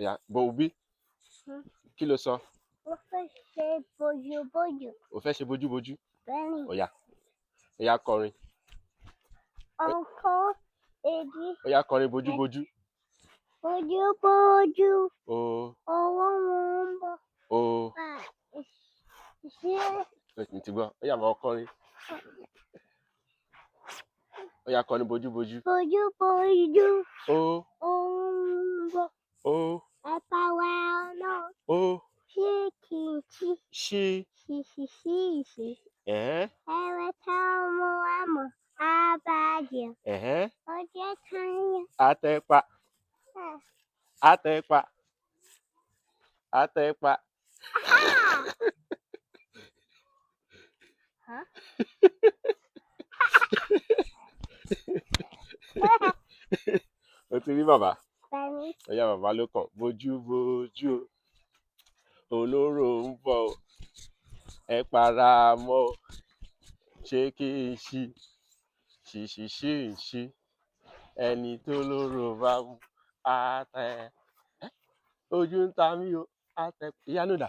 Ìyá Bòbí kí ló sọ? Ó fẹ́ ṣe bójúbójú. Ó fẹ́ ṣe bójúbójú. Bẹ́ẹ̀ni. Ó yá kọrin. Ọkọ èdè. Ó yá kọrin bójúbójú. Bójúbójú. O Owó wọn ń bọ̀. o Ṣé mo ti gbọ́. Ó yá máa kọrin. Ó yá kọrin bójúbójú. bójúbójú. O Ó ń bọ̀. o Ẹ̀pà wà náà. o Ṣé kì í ṣí? ṣí. Ẹ̀hẹ́n. Ẹ̀rẹ̀ táwọn àmọ̀ àbájẹ́. Ẹ̀hẹ́n. Ọjọ́ kan yẹn. Àtẹ̀pà. O ti rí bàbá. Bẹ́ẹ̀ni. Ó yá bàbá ló kàn. Bójúbójú olóró ń bọ̀ o. Ẹ para mọ́ o. Ṣé kí n ṣí? Ṣí. Ẹni tó lóró bá mú àtẹ. Ojú ń ta mí o. Àtẹ. Ìyá ló dà.